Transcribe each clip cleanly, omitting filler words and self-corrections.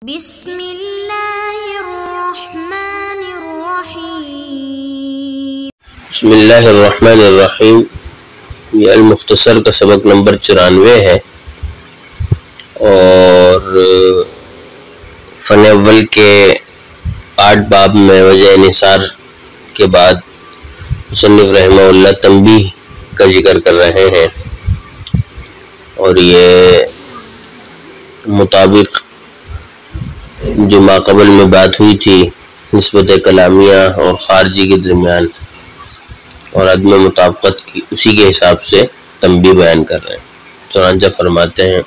بسم اللہ الرحمن الرحیم۔ بسم اللہ الرحمن الرحیم۔ یہ المختصر کا سبق نمبر 94 ہے اور فن اول کے 8 باب میں وجہ انحصار کے بعد مصنف رحمہ اللہ تنبیہ کا ذکر کر رہے ہیں، اور یہ مطابق جو ماقبل میں بات ہوئی تھی نسبت کلامیہ اور خارجی کے درمیان اور عدم مطابقت کی، اسی کے حساب سے تنبیہ بیان کر رہے ہیں۔ چنانچہ فرماتے ہیں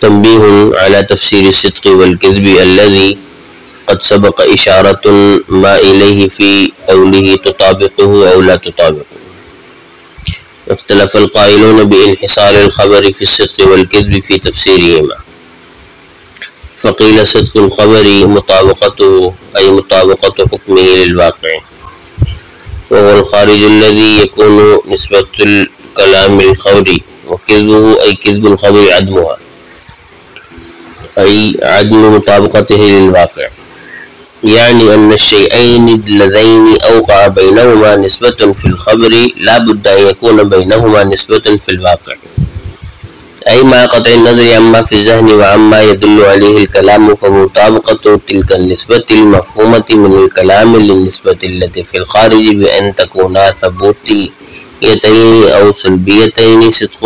تنبیہ علی تفسیر الصدق والکذب الذی قد سبق اشارۃ ما الیہ فی قولہ تطابقہ او لا تطابقہ، اختلف القائلون بانحصار الخبر فی الصدق والکذب فی تفسیرہما، فقیل صدق الخبر مطابقته أي مطابقة حكمه للواقع، وهو الخارج الذي يكون نسبة الكلام الخبر، وكذبه أي كذب الخبر عدمها أي عدم مطابقته للواقع، يعني أن الشيئين اللذين أوقع بينهما نسبة في الخبر لا بد أن يكون بينهما نسبة في الواقع، أي مع قطع النظر عما في الذهن وعما يدل عليه الكلام، فمطابقة تلك النسبة المفهومة من الكلام للنسبة التي في الخارج بأن تكونا ثبوتيتين أو سلبيتين صدق،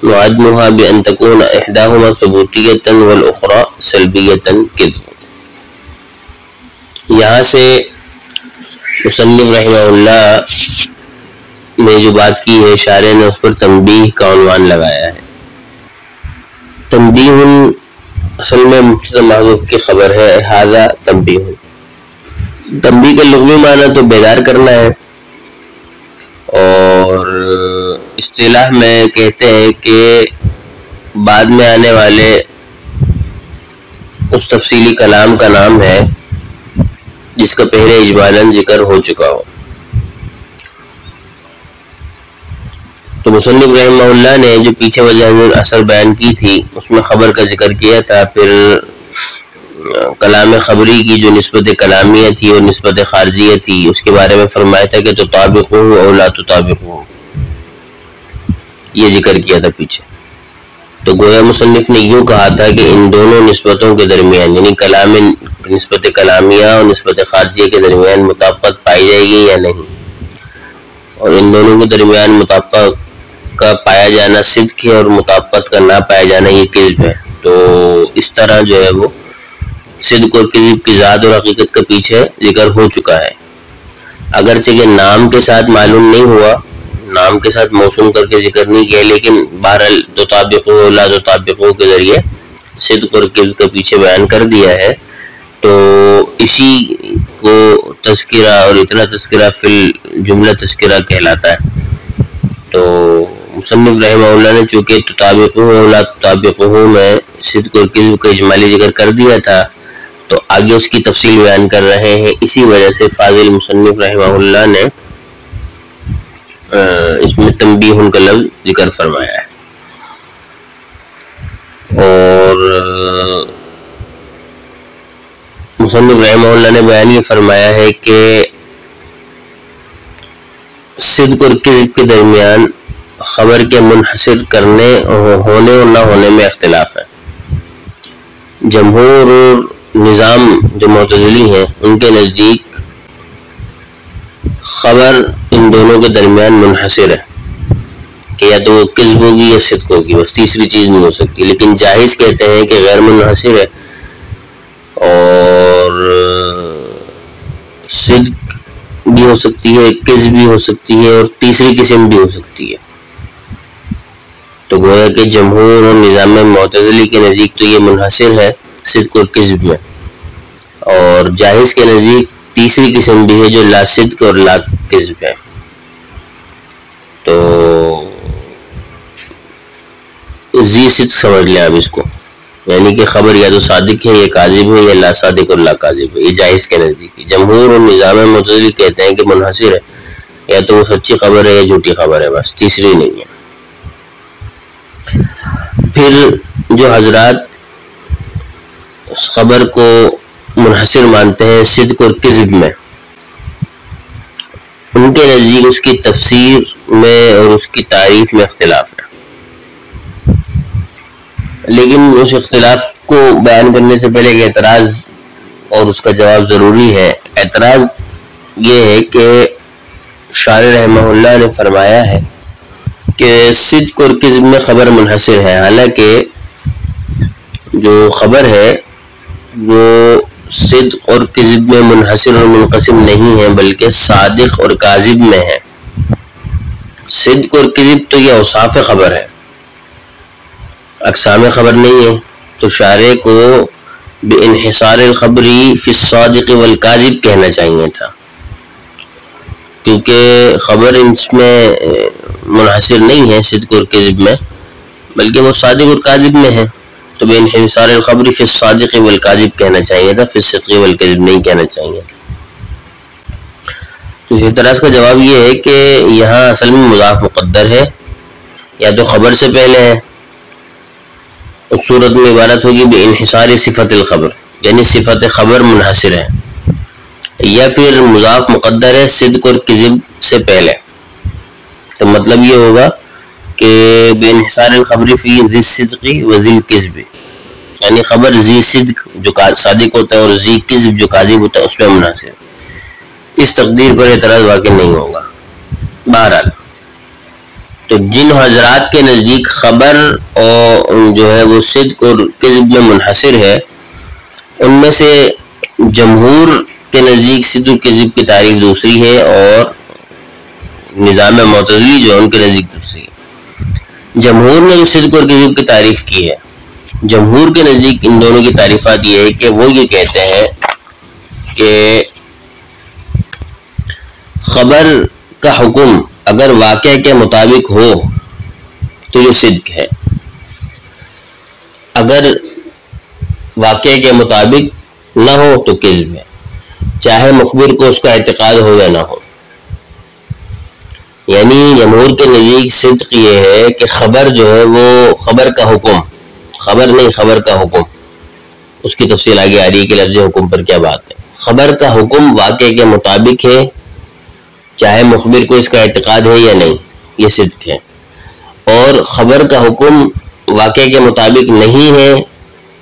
وعدمها بأن تكون إحداهما ثبوتية والأخرى سلبية كذب۔ یہاں سے مصنف رحمہ اللہ نے جو بات کی ہے، شارح نے اس پر تنبیہ کا عنوان لگایا ہے۔ تنبیہ اصل میں مبتدا محذوف کی خبر ہے، ھذا تنبیہ۔ تنبیہ کا لغوی معنی تو بیدار کرنا ہے، اور اصطلاح میں کہتے ہیں کہ بعد میں آنے والے اس تفصیلی کلام کا نام ہے جس کا پہلے اجمالاً ذکر ہو چکا ہو۔ تو مصنف رحمہ اللہ نے جو پیچھے وجہ اثر بیان کی تھی اس میں خبر کا ذکر کیا تھا، پھر کلام خبری کی جو نسبت کلامیہ تھی اور نسبت خارجیہ تھی اس کے بارے میں فرمایا تھا کہ تطابقہ او لا تطابقہ، یہ ذکر کیا تھا پیچھے۔ تو گویا مصنف نے یوں کہا تھا کہ ان دونوں نسبتوں کے درمیان، یعنی کلام نسبت کلامیہ اور نسبت خارجیہ کے درمیان مطابقت پائی جائے گی یا نہیں، اور ان دونوں کے درمیان مطابقت کا پایا جانا صدق ہے اور مطابقت کا نہ پایا جانا یہ کذب ہے۔ تو اس طرح جو ہے وہ صدق اور کذب کی ذات اور حقیقت کا پیچھے ذکر ہو چکا ہے، اگرچہ کہ نام کے ساتھ معلوم نہیں ہوا، نام کے ساتھ موسوم کر کے ذکر نہیں کیا، لیکن بہرحال تطابقہ و لا تطابقہ کے ذریعے صدق اور کذب کا پیچھے بیان کر دیا ہے۔ تو اسی کو تذکرہ اور اتنا تذکرہ فی الجملہ تذکرہ کہلاتا ہے۔ تو مصنف رحمہ اللہ نے چونکہ تطابقہ و لا تطابقہ میں صدق اور کذب کا اجمالی ذکر کر دیا تھا، تو آگے اس کی تفصیل بیان کر رہے ہیں۔ اسی وجہ سے فاضل مصنف رحمہ اللہ نے اس میں تنبیہ کا لفظ ذکر فرمایا ہے۔ اور مصنف رحمہ اللہ نے بیان یہ فرمایا ہے کہ صدق اور کذب کے درمیان خبر کے منحصر کرنے ہونے اور نہ ہونے میں اختلاف ہے۔ جمہور اور نظام جو معتزلی ہیں ان کے نزدیک خبر ان دونوں کے درمیان منحصر ہے کہ یا تو وہ کذب ہوگی یا صدق ہوگی، بس تیسری چیز نہیں ہو سکتی، لیکن جاہز کہتے ہیں کہ غیر منحصر ہے اور صدق بھی ہو سکتی ہے، کذب بھی ہو سکتی ہے، اور تیسری قسم بھی ہو سکتی ہے۔ تو گویا کہ جمہور اور نظام معتزلی کے نزدیک تو یہ منحصر ہے صدق اور کذب میں، اور جاہز کے نزدیک تیسری قسم بھی ہے جو لا صدق اور لا کذب ہے۔ تو زی صدق سمجھ لیں آپ اس کو، یعنی کہ خبر یا تو صادق ہے یا کاذب ہے، یا لا صادق اور لا کاذب ہے، یہ جائز کے نزدیک ہے۔ جمہور اور نظام معتزلی کہتے ہیں کہ منحصر ہے، یا تو وہ سچی خبر ہے یا جھوٹی خبر ہے، بس تیسری نہیں ہے۔ پھر جو حضرات خبر کو منحصر مانتے ہیں صدق اور کذب میں، ان کے نزدیک اس کی تفسیر میں اور اس کی تعریف میں اختلاف ہے، لیکن اس اختلاف کو بیان کرنے سے پہلے ایک اعتراض اور اس کا جواب ضروری ہے۔ اعتراض یہ ہے کہ شارح رحمہ اللہ نے فرمایا ہے کہ صدق اور کذب میں خبر منحصر ہے، حالانکہ جو خبر ہے وہ صدق اور کذب میں منحصر اور منقسم نہیں ہے، بلکہ صادق اور کاذب میں ہے۔ صدق اور کذب تو یہ اوصاف خبر ہے، اقسام خبر نہیں ہے، تو شارح کو بانحصار الخبری فی الصادق والکاذب کہنا چاہیے تھا، کیونکہ خبر اس میں منحصر نہیں ہے صدق اور کذب میں، بلکہ وہ صادق اور کاذب میں ہے، تو بانحصار الخبری فی الصادق والکاذب کہنا چاہیے تھا، فی الصدق والکذب نہیں کہنا چاہیے تھا۔ تو اس اعتراض کا جواب یہ ہے کہ یہاں اصل میں مضاف مقدر ہے، یا تو خبر سے پہلے ہے، اس صورت میں عبارت ہوگی بانحصار صفت الخبر، یعنی صفت خبر منحصر ہے، یا پھر مضاف مقدر ہے صدق اور کذب سے پہلے، تو مطلب یہ ہوگا کہ بانحصار الخبر فی ذی الصدق و ذی الکذب، یعنی خبر ذی صدق جو صادق ہوتا ہے اور ذی کذب جو کاذب ہوتا ہے اس میں منحصر۔ اس تقدیر پر اعتراض واقع نہیں ہوگا۔ بہرحال تو جن حضرات کے نزدیک خبر اور جو ہے وہ صدق اور کذب میں منحصر ہے، ان میں سے جمہور کے نزدیک صدق اور کذب کی تعریف دوسری ہے، اور نظام معتزلی جو ہے ان کے نزدیک دوسری ہے۔ جمہور نے جو صدق اور کذب کی تعریف کی ہے، جمہور کے نزدیک ان دونوں کی تعریفات یہ ہے کہ وہ یہ کہتے ہیں کہ خبر کا حکم اگر واقعہ کے مطابق ہو تو یہ صدق ہے، اگر واقعہ کے مطابق نہ ہو تو کذب ہے، چاہے مخبر کو اس کا اعتقاد ہو یا نہ ہو۔ یعنی جمہور کے نزدیک صدق یہ ہے کہ خبر جو ہے وہ خبر کا حکم، خبر نہیں خبر کا حکم، اس کی تفصیل آگے آ رہی ہے کہ لفظ حکم پر کیا بات ہے۔ خبر کا حکم واقعے کے مطابق ہے، چاہے مخبر کو اس کا اعتقاد ہے یا نہیں، یہ صدق ہے۔ اور خبر کا حکم واقعے کے مطابق نہیں ہے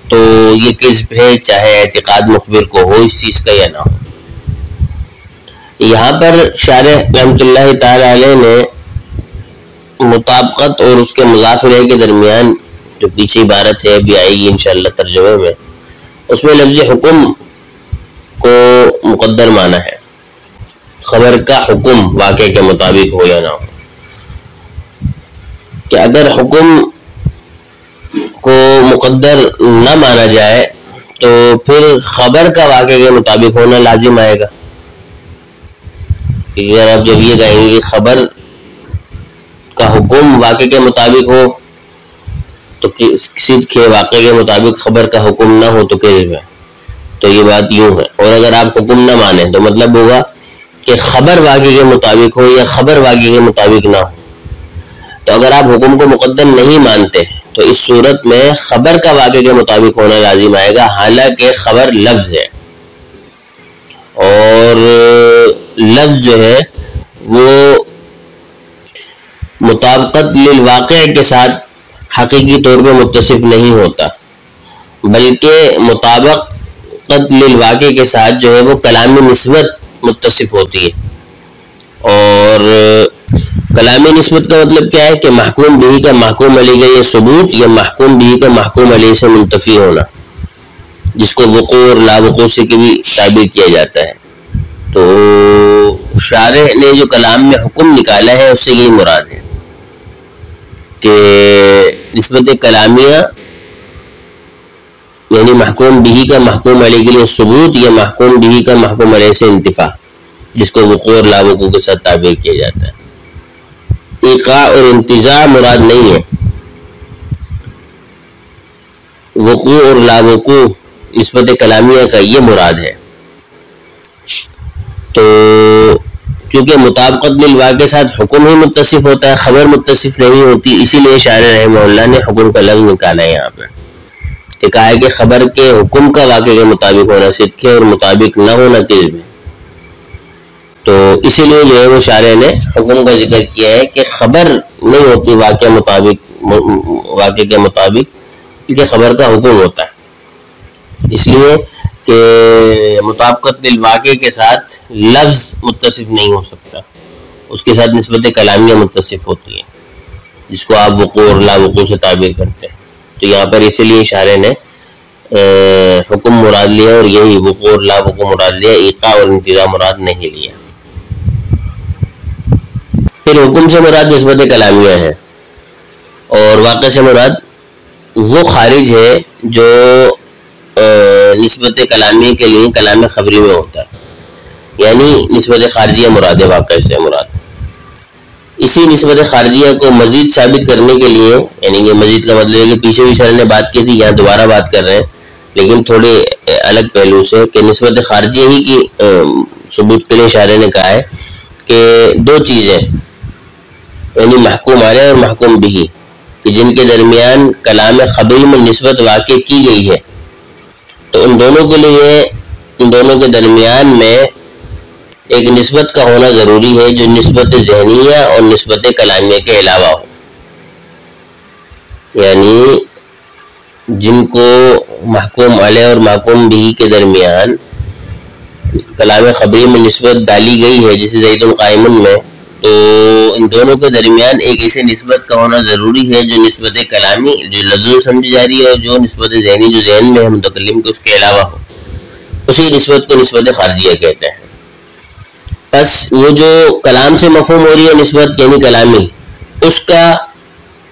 تو یہ کذب ہے، چاہے اعتقاد مخبر کو ہو اس چیز کا یا نہ ہو۔ یہاں پر شارح رحمۃ اللہ تعالی علیہ نے مطابقت اور اس کے مضاف الیہ کے درمیان جو پیچھے عبارت ہے ابھی آئے گی انشاءاللہ ترجمے میں، اس میں لفظ حکم کو مقدر مانا ہے، خبر کا حکم واقعے کے مطابق ہو یا نہ ہو، کہ اگر حکم کو مقدر نہ مانا جائے تو پھر خبر کا واقعے کے مطابق ہونا لازم آئے گا۔ اگر آپ جب یہ کہیں گے کہ خبر کا حکم واقعے کے مطابق ہو تو صدق ہے، واقعے کے مطابق خبر کا حکم نہ ہو تو کذب ہے، تو یہ بات یوں ہے۔ اور اگر آپ حکم نہ مانیں تو مطلب ہوگا کہ خبر واقعے کے مطابق ہو یا خبر واقعے کے مطابق نہ ہو۔ تو اگر آپ حکم کو مقدر نہیں مانتے تو اس صورت میں خبر کا واقعے کے مطابق ہونا لازم آئے گا، حالانکہ خبر لفظ ہے، اور لفظ جو ہے وہ مطابقت للواقع کے ساتھ حقیقی طور پہ متصف نہیں ہوتا، بلکہ مطابقت للواقع کے ساتھ جو ہے وہ کلامی نسبت متصف ہوتی ہے۔ اور کلامی نسبت کا مطلب کیا ہے کہ محکوم بھی کا محکوم علیہ کا یہ ثبوت یا محکوم بھی کا محکوم علیہ سے منتفی ہونا، جس کو وقوع اور لا وقوع سے بھی تعبیر کیا جاتا ہے۔ تو شارح نے جو کلام میں حکم نکالا ہے اس سے یہی مراد ہے کہ نسبت کلامیہ یعنی محکوم بھی کا محکوم علیہ کے لیے ثبوت یا محکوم بھی کا محکوم علیہ سے انتفاع، جس کو وقوع اور لا وقوع کے ساتھ تعبیر کیا جاتا ہے۔ ایقاع اور انتزاع مراد نہیں ہے، وقوع اور لا وقوع نسبت کلامیہ کا یہ مراد ہے۔ تو چونکہ مطابقت للواقع کے ساتھ حکم ہی متصف ہوتا ہے، خبر متصف نہیں ہوتی، اسی لیے شارح رحمہ اللہ نے حکم کا لفظ نکالا ہے یہاں پہ۔ کہ کہا ہے کہ خبر کے حکم کا واقعے کے مطابق ہونا صدق ہے اور مطابق نہ ہونا کذب ہے. تو اسی لیے جو ہے وہ شارح نے حکم کا ذکر کیا ہے کہ خبر نہیں ہوتی واقعے کے مطابق کیونکہ خبر کا حکم ہوتا ہے. اس لیے کہ مطابقت للواقع کے ساتھ لفظ متصف نہیں ہو سکتا، اس کے ساتھ نسبت کلامیہ متصف ہوتی ہے جس کو آپ وقوع اور لا وقوع سے تعبیر کرتے ہیں. تو یہاں پر اسی لیے شارح نے حکم مراد لیا اور یہی وقوع اور لا وقوع مراد لیا، ایقاع اور انتزاع مراد نہیں لیا. پھر حکم سے مراد نسبت کلامیہ ہے اور واقع سے مراد وہ خارج ہے جو نسبت کلامیہ کے لیے کلام خبری میں ہوتا ہے، یعنی نسبت خارجیہ مراد ہے واقع سے مراد. اسی نسبت خارجیہ کو مزید ثابت کرنے کے لیے، یعنی کہ مزید کا مطلب ہے کہ پیچھے بھی شرح نے بات کی تھی، یہاں دوبارہ بات کر رہے ہیں لیکن تھوڑے الگ پہلو سے، کہ نسبت خارجیہ ہی کی ثبوت کے لیے شارح نے کہا ہے کہ دو چیزیں، یعنی محکوم علیہ اور محکوم بھی، کہ جن کے درمیان کلام خبری میں نسبت واقع کی گئی ہے، تو ان دونوں کے درمیان میں ایک نسبت کا ہونا ضروری ہے جو نسبت ذہنیہ اور نسبت کلامیہ کے علاوہ ہو. یعنی جن کو محکوم علیہ اور محکوم بھی کے درمیان کلام خبری میں نسبت ڈالی گئی ہے جسے زید قائم میں، تو ان دونوں کے درمیان ایک ایسی نسبت کا ہونا ضروری ہے جو نسبت کلامی جو لفظ سمجھی جا رہی ہے اور جو نسبت ذہنی جو ذہن میں ہے متکلم کے اس کے علاوہ ہو. اسی نسبت کو نسبت خارجیہ کہتے ہیں. بس وہ جو کلام سے مفہوم ہو رہی ہے نسبت یعنی کلامی،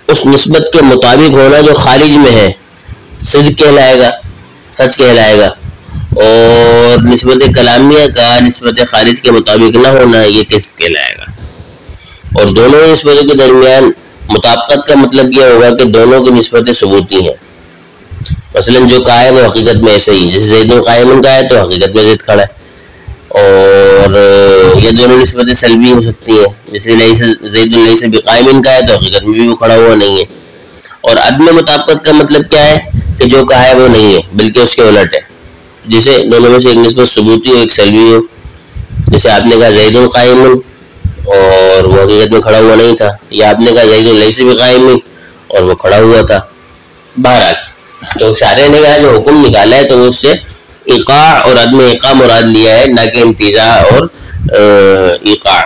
اس نسبت کے مطابق ہونا جو خارج میں ہے صدق کہلائے گا، سچ کہلائے گا، اور نسبت کلامیہ کا نسبت خارج کے مطابق نہ ہونا یہ کذب کہلائے گا. اور دونوں نسبتوں کے درمیان مطابقت کا مطلب یہ ہوگا کہ دونوں کی نسبتیں ثبوتی ہیں. مثلا جو کہا ہے وہ حقیقت میں ایسے ہی، جیسے زید قائم کا ہے تو حقیقت میں زید کھڑا ہے، اور یہ دونوں نسبتیں سلبی ہو سکتی ہیں، جیسے زید لیس بقائم کا ہے تو حقیقت میں بھی وہ کھڑا ہوا نہیں ہے. اور عدم مطابقت کا مطلب کیا ہے کہ جو کہا ہے وہ نہیں ہے بلکہ اس کے الٹ ہے، جسے دونوں میں سے ایک نسبت ثبوتی ہو ایک سلبی ہو. جیسے آپ نے کہا زید قائم اور وہ حقیقت میں کھڑا ہوا نہیں تھا، یا آپ نے کہا زید لیس بقائم اور وہ کھڑا ہوا تھا. بہرحال تو شارح نے کہا جو حکم نکالا ہے تو وہ اس سے ایقاع اور عدم ایقاع مراد لیا ہے، نہ کہ انتزاع اور ایقاع.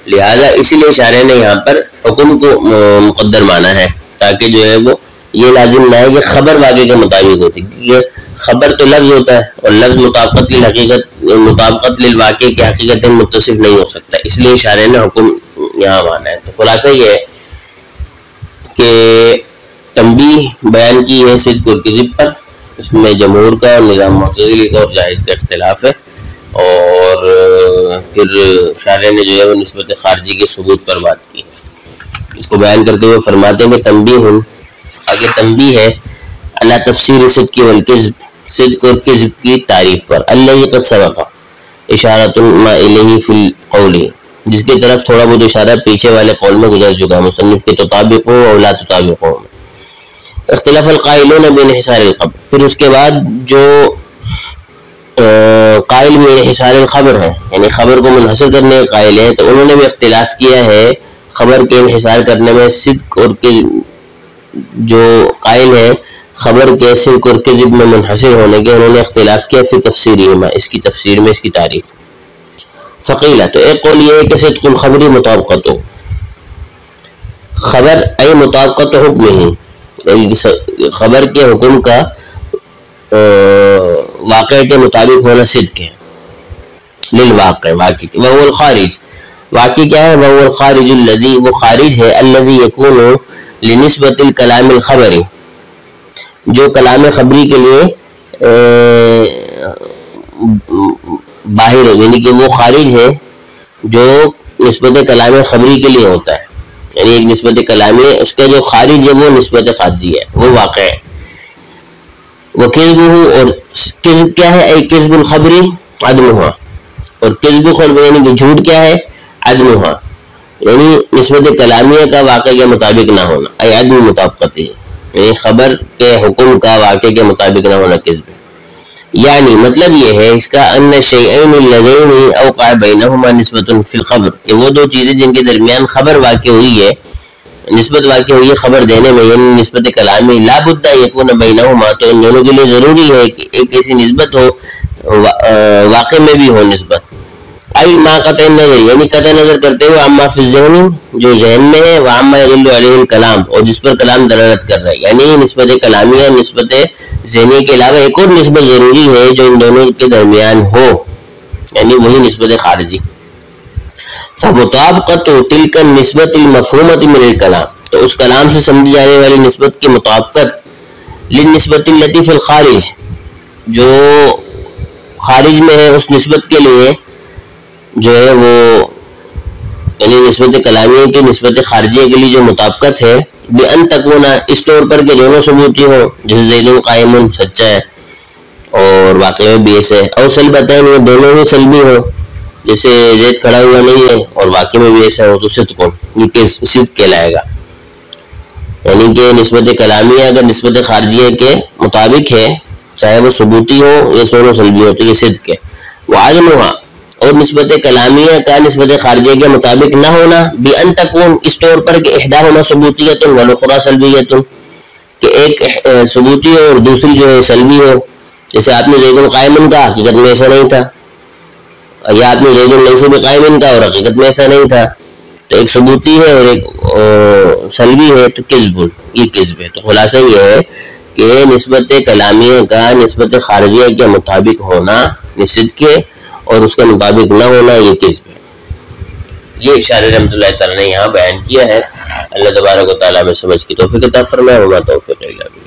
لہذا اسی لیے شارح نے یہاں پر حکم کو مقدر مانا ہے تاکہ جو ہے وہ یہ لازم نہ ہے کہ خبر واقعے کے مطابق ہوتی، کیونکہ خبر تو لفظ ہوتا ہے اور لفظ مطابقت للواقع کی حقیقت متصف نہیں ہو سکتا، اس لیے شارح نے حکم یہاں مانا ہے. تو خلاصہ یہ ہے کہ تنبیہ بیان کی ہے صدق اور کذب پر، اس میں جمہور کا اور نظام معتزلی کا اور جائز کا اختلاف ہے. اور پھر شارح نے جو ہے وہ نسبت خارجی کے ثبوت پر بات کی. اس کو بیان کرتے ہوئے فرماتے ہیں کہ تنبیہ آگے تنبیہ ہے علی تفسیر صدق والکذب، صدق اور کذب کی تعریف پر. اللہ قد سبق اشارۃ ما الیہ فی القول، جس کی طرف تھوڑا بہت اشارہ پیچھے والے قول میں گزر چکا ہے، مصنف کے تطابق ہو اور لا تطابق ہو. اختلاف القائلون بانحصار الخبر، پھر اس کے بعد جو قائل میں انحصار الخبر ہے یعنی خبر کو منحصر کرنے کے قائل ہیں، تو انہوں نے بھی اختلاف کیا ہے خبر کے انحصار کرنے میں. صدق اور جو قائل ہیں خبر کے صدق اور کذب میں منحصر ہونے کے، انہوں نے اختلاف کیا فی تفسیرہما، اس کی تفسیر میں، اس کی تعریف. فقیلہ، تو ایک قول یہ ہے کہ صدق الخبر مطابقت ہو، خبر ای مطابقت حکم ہی، خبر کے حکم کا واقع کے مطابق ہونا صدق ہے، للواقع واقع کے. وهو الخارج، واقع کیا ہے؟ وهو الخارج الذي، وہ خارج ہے، الذي يكون لنسبت الكلام الخبری، جو کلام خبری کے لیے باہر ہے، یعنی کہ وہ خارج ہے جو نسبت کلام خبری کے لیے ہوتا ہے، یعنی ایک نسبت کلامی اس کا جو خارج ہے وہ نسبت خارجی ہے، وہ واقع ہے. وہ کذبہ، اور کذب کیا ہے؟ ای کذب الخبری عدمہا، اور کذب خبر یعنی کہ جھوٹ کیا ہے؟ عدمہا، یعنی نسبت کلامیہ کا واقع کے مطابق نہ ہونا، ای عدم مطابقت ہے. یعنی خبر کے حکم کا واقعے کے مطابق نہ ہونا کذب ہے. یعنی مطلب یہ ہے اس کا ان الشیئین اللذین اوقع بینہما نسبۃ فی الخبر، کہ وہ دو چیزیں جن کے درمیان خبر واقع ہوئی ہے، نسبت واقع ہوئی ہے خبر دینے میں، یعنی نسبت کلامی، لا بد یکون بینہما، تو ان دونوں کے لیے ضروری ہے کہ ایک ایسی نسبت ہو واقع میں بھی ہو نسبت. ای ما قطع نظر، یعنی قطع نظر کرتے ہوئے عما فی الذہن، جو ذہن میں ہے، وعما یدل علیہ الکلام، اور جس پر کلام دلالت کر رہا ہے. یعنی نسبت کلامیہ نسبت ذہنی کے علاوہ ایک اور نسبت ضروری ہے جو ان دونوں کے درمیان ہو، یعنی وہی نسبت خارجی. فمطابقت تلک النسبت المفہومۃ من الکلام، تو اس کلام سے سمجھی جانے والی نسبت کی مطابقت للنسبت التی فی الخارج، جو خارج میں ہے اس نسبت کے لیے جو ہے وہ، یعنی نسبت کلامیہ کی نسبت خارجیہ کے لیے جو مطابقت ہے، بأن تکون، اس طور پر کہ دونوں ثبوتی ہو، جیسے زید قائم سچا ہے اور واقع میں بھی ایسے ہے، اور سلبتین، وہ دونوں ہی سلبی ہو، جیسے زید کھڑا ہوا نہیں ہے اور واقع میں بھی ایسا ہو، تو صدق، یہ صدق کہلائے گا. یعنی کہ نسبت کلامیہ اگر نسبت خارجیہ کے مطابق ہے، چاہے وہ ثبوتی ہو یا دونوں سلبی ہو، تو یہ صدق ہے. وعدمھا، اور نسبت کلامیہ کا نسبت خارجیہ کے مطابق نہ ہونا، بأن تکون، اس طور پر کہ احداہما ثبوتیۃ والاخری ثلبیۃ، کہ ایک ثبوتی ہو اور دوسری جو ہے سلبی ہو. جیسے آپ نے زید قائم کہا، حقیقت میں ایسا نہیں تھا، یا آپ نے زید لیس بقائم کہا اور حقیقت میں ایسا نہیں تھا، تو ایک ثبوتی ہے اور ایک سلبی ہے، تو کذب، یہ کذب ہے. تو خلاصہ یہ ہے کہ نسبت کلامیہ کا نسبت خارجیہ کے مطابق ہونا یہ صدق ہے، اور اس کے مطابق نہ ہونا یہ کذب ہے. یہ اشارہ رحمۃ اللہ تعالیٰ نے یہاں بیان کیا ہے. اللہ تبارک و تعالیٰ میں سمجھ کی توفیق عطا فرمائے. وما توفیق الا باللہ.